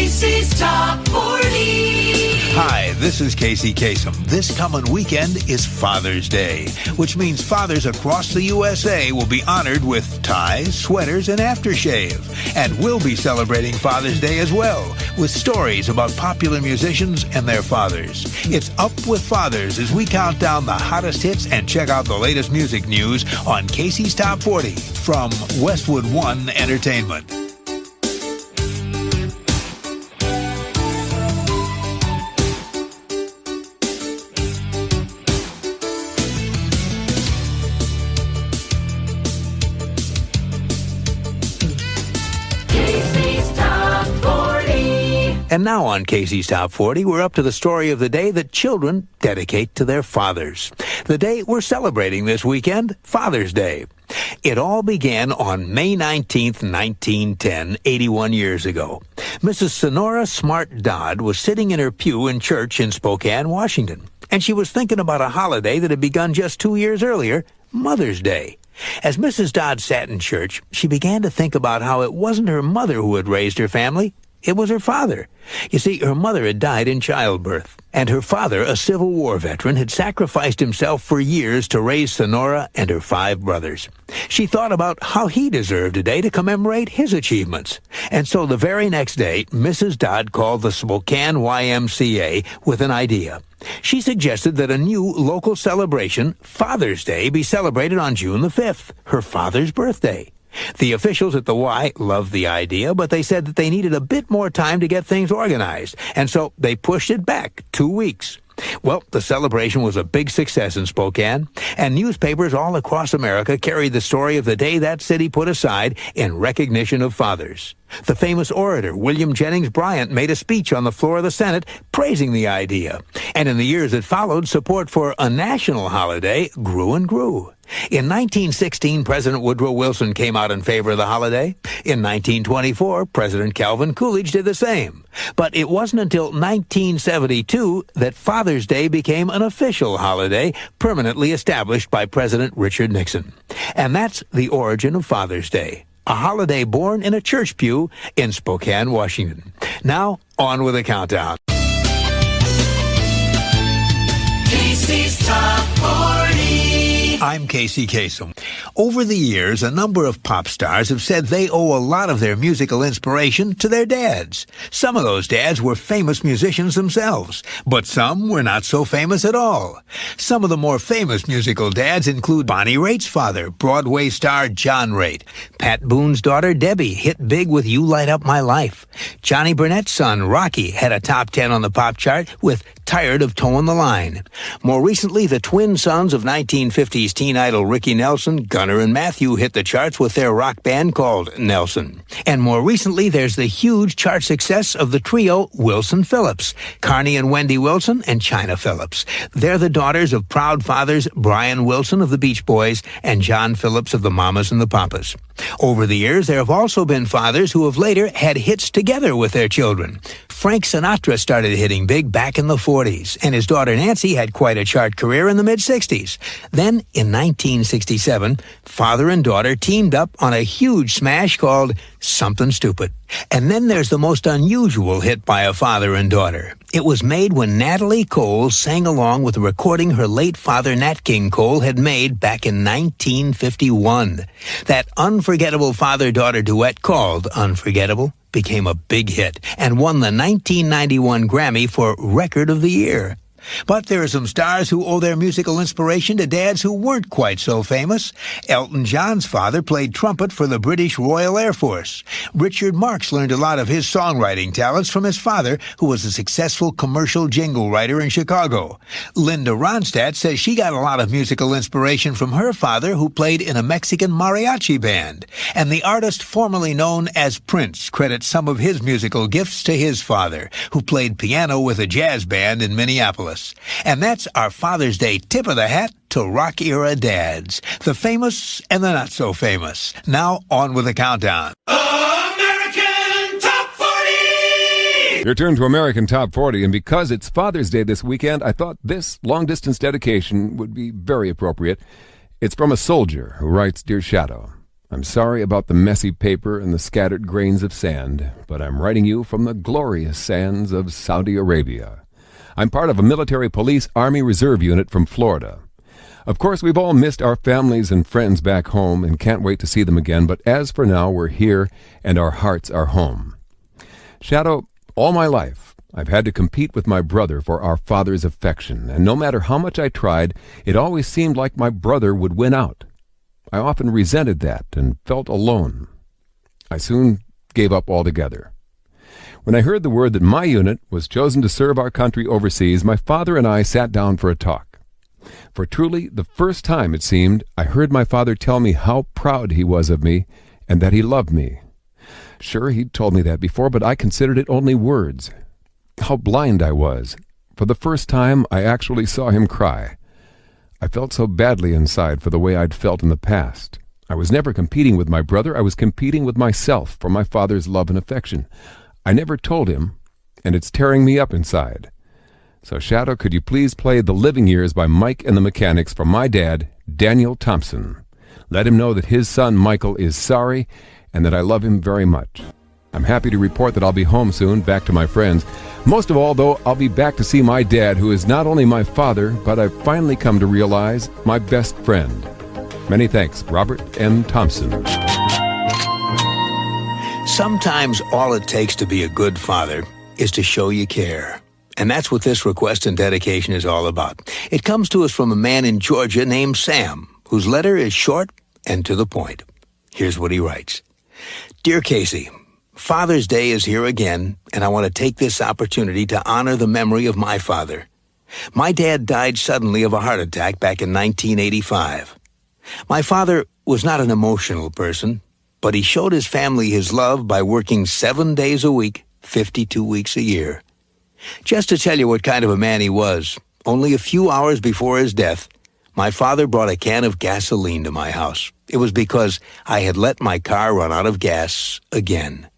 Casey's Top 40. Hi, this is Casey Kasem. This coming weekend is Father's Day, which means fathers across the USA will be honored with ties, sweaters, and aftershave. And we'll be celebrating Father's Day as well, with stories about popular musicians and their fathers. It's Up with Fathers as we count down the hottest hits and check out the latest music news on Casey's Top 40 from Westwood One Entertainment. And now on Casey's Top 40, we're up to the story of the day that children dedicate to their fathers. The day we're celebrating this weekend, Father's Day. It all began on May 19th, 1910, 81 years ago. Mrs. Sonora Smart Dodd was sitting in her pew in church in Spokane, Washington, and she was thinking about a holiday that had begun just 2 years earlier, Mother's Day. As Mrs. Dodd sat in church, she began to think about how it wasn't her mother who had raised her family. It was her father. You see, her mother had died in childbirth, and her father, a Civil War veteran, had sacrificed himself for years to raise Sonora and her 5 brothers. She thought about how he deserved a day to commemorate his achievements. And so the very next day, Mrs. Dodd called the Spokane YMCA with an idea. She suggested that a new local celebration, Father's Day, be celebrated on June the 5th, her father's birthday. The officials at the Y loved the idea, but they said that they needed a bit more time to get things organized, and so they pushed it back 2 weeks. Well, the celebration was a big success in Spokane, and newspapers all across America carried the story of the day that city put aside in recognition of fathers. The famous orator William Jennings Bryan made a speech on the floor of the Senate praising the idea. And in the years that followed, support for a national holiday grew and grew. In 1916, President Woodrow Wilson came out in favor of the holiday. In 1924, President Calvin Coolidge did the same. But it wasn't until 1972 that Father's Day became an official holiday permanently established by President Richard Nixon. And that's the origin of Father's Day, a holiday born in a church pew in Spokane, Washington. Now, on with the countdown. Casey's Top 40. I'm Casey Kasem. Over the years, a number of pop stars have said they owe a lot of their musical inspiration to their dads. Some of those dads were famous musicians themselves, but some were not so famous at all. Some of the more famous musical dads include Bonnie Raitt's father, Broadway star John Raitt. Pat Boone's daughter, Debbie, hit big with You Light Up My Life. Johnny Burnett's son, Rocky, had a top 10 on the pop chart with Tired of Towing the Line. More recently, the twin sons of 1950s teen idol Ricky Nelson, Gunnar and Matthew, hit the charts with their rock band called Nelson. And more recently, there's the huge chart success of the trio Wilson Phillips, Carney and Wendy Wilson, and China Phillips. They're the daughters of proud fathers Brian Wilson of the Beach Boys and John Phillips of the Mamas and the Papas. Over the years, there have also been fathers who have later had hits together with their children. Frank Sinatra started hitting big back in the 40s, and his daughter Nancy had quite a chart career in the mid-60s. Then, in 1967, father and daughter teamed up on a huge smash called Something Stupid. And then there's the most unusual hit by a father and daughter. It was made when Natalie Cole sang along with a recording her late father Nat King Cole had made back in 1951. That unforgettable father-daughter duet called Unforgettable became a big hit and won the 1991 Grammy for Record of the Year. But there are some stars who owe their musical inspiration to dads who weren't quite so famous. Elton John's father played trumpet for the British Royal Air Force. Richard Marx learned a lot of his songwriting talents from his father, who was a successful commercial jingle writer in Chicago. Linda Ronstadt says she got a lot of musical inspiration from her father, who played in a Mexican mariachi band. And the artist formerly known as Prince credits some of his musical gifts to his father, who played piano with a jazz band in Minneapolis. And that's our Father's Day tip of the hat to rock-era dads, the famous and the not-so-famous. Now, on with the countdown. American Top 40! Your turn to American Top 40, and because it's Father's Day this weekend, I thought this long-distance dedication would be very appropriate. It's from a soldier who writes, Dear Shadoe, I'm sorry about the messy paper and the scattered grains of sand, but I'm writing you from the glorious sands of Saudi Arabia. I'm part of a military police Army Reserve unit from Florida. Of course, we've all missed our families and friends back home and can't wait to see them again, but as for now, we're here and our hearts are home. Shadoe, all my life, I've had to compete with my brother for our father's affection, and no matter how much I tried, it always seemed like my brother would win out. I often resented that and felt alone. I soon gave up altogether. When I heard the word that my unit was chosen to serve our country overseas, my father and I sat down for a talk. For truly, the first time, it seemed, I heard my father tell me how proud he was of me and that he loved me. Sure, he'd told me that before, but I considered it only words. How blind I was. For the first time, I actually saw him cry. I felt so badly inside for the way I'd felt in the past. I was never competing with my brother. I was competing with myself for my father's love and affection. I never told him, and it's tearing me up inside. So, Shadoe, could you please play The Living Years by Mike and the Mechanics for my dad, Daniel Thompson? Let him know that his son, Michael, is sorry and that I love him very much. I'm happy to report that I'll be home soon, back to my friends. Most of all, though, I'll be back to see my dad, who is not only my father, but I've finally come to realize my best friend. Many thanks, Robert M. Thompson. Sometimes all it takes to be a good father is to show you care. And that's what this request and dedication is all about. It comes to us from a man in Georgia named Sam, whose letter is short and to the point. Here's what he writes. Dear Casey, Father's Day is here again, and I want to take this opportunity to honor the memory of my father. My dad died suddenly of a heart attack back in 1985. My father was not an emotional person, but he showed his family his love by working 7 days a week, 52 weeks a year. Just to tell you what kind of a man he was, only a few hours before his death, my father brought a can of gasoline to my house. It was because I had let my car run out of gas again.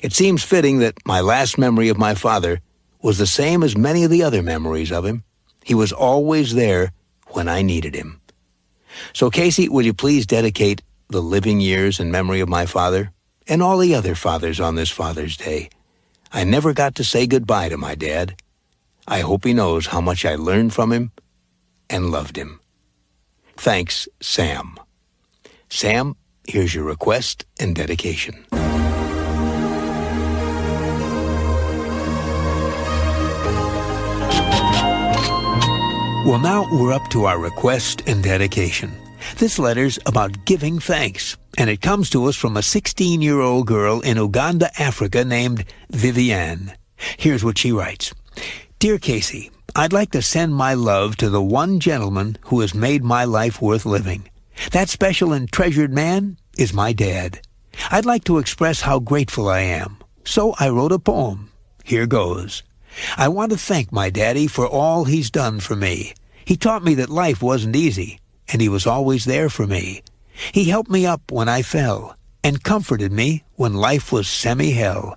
It seems fitting that my last memory of my father was the same as many of the other memories of him. He was always there when I needed him. So, Casey, will you please dedicate The Living Years in memory of my father and all the other fathers on this Father's Day? I never got to say goodbye to my dad. I hope he knows how much I learned from him and loved him. Thanks, Sam. Sam, here's your request and dedication. Well, now we're up to our request and dedication. This letter's about giving thanks, and it comes to us from a 16-year-old girl in Uganda, Africa, named Viviane. Here's what she writes. Dear Casey, I'd like to send my love to the one gentleman who has made my life worth living. That special and treasured man is my dad. I'd like to express how grateful I am, so I wrote a poem. Here goes. I want to thank my daddy for all he's done for me. He taught me that life wasn't easy, and he was always there for me. He helped me up when I fell, and comforted me when life was semi-hell.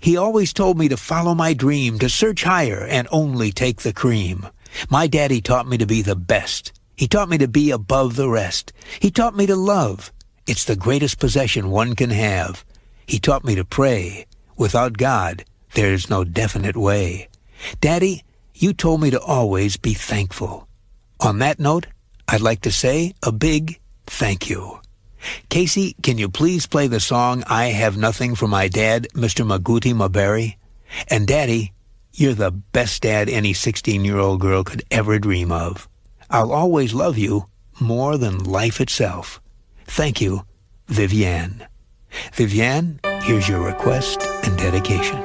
He always told me to follow my dream, to search higher and only take the cream. My daddy taught me to be the best. He taught me to be above the rest. He taught me to love. It's the greatest possession one can have. He taught me to pray. Without God, there's no definite way. Daddy, you told me to always be thankful. On that note, I'd like to say a big thank you. Casey, can you please play the song I Have Nothing for my dad, Mr. Maguti Maberi? And Daddy, you're the best dad any 16-year-old girl could ever dream of. I'll always love you more than life itself. Thank you, Viviane. Viviane, here's your request and dedication.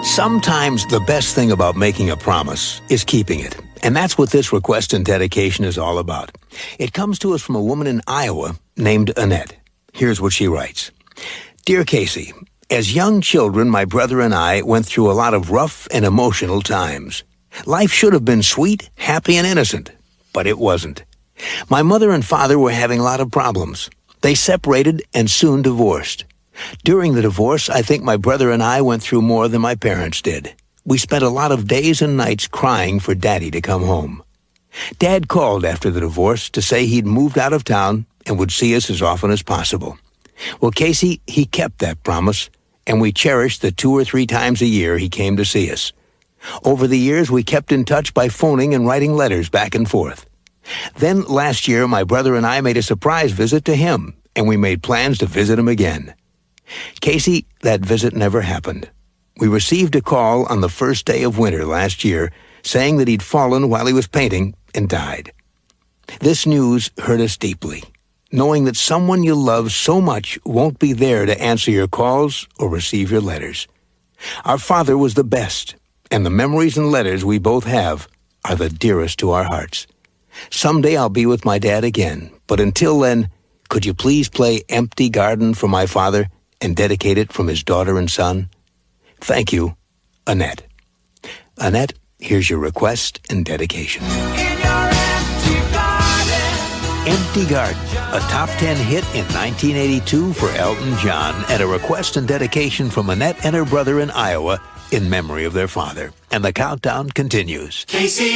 Sometimes the best thing about making a promise is keeping it. And that's what this request and dedication is all about. It comes to us from a woman in Iowa named Annette. Here's what she writes. Dear Casey, as young children, my brother and I went through a lot of rough and emotional times. Life should have been sweet, happy, and innocent, but it wasn't. My mother and father were having a lot of problems. They separated and soon divorced. During the divorce, I think my brother and I went through more than my parents did. We spent a lot of days and nights crying for Daddy to come home. Dad called after the divorce to say he'd moved out of town and would see us as often as possible. Well, Casey, he kept that promise, and we cherished the 2 or 3 times a year he came to see us. Over the years, we kept in touch by phoning and writing letters back and forth. Then last year, my brother and I made a surprise visit to him, and we made plans to visit him again. Casey, that visit never happened. We received a call on the first day of winter last year saying that he'd fallen while he was painting and died. This news hurt us deeply, knowing that someone you love so much won't be there to answer your calls or receive your letters. Our father was the best, and the memories and letters we both have are the dearest to our hearts. Someday I'll be with my dad again, but until then, could you please play Empty Garden for my father and dedicate it from his daughter and son? Thank you, Annette. Annette, here's your request and dedication. In your empty garden. Empty Garden, a top 10 hit in 1982 for Elton John, and a request and dedication from Annette and her brother in Iowa in memory of their father. And the countdown continues. Casey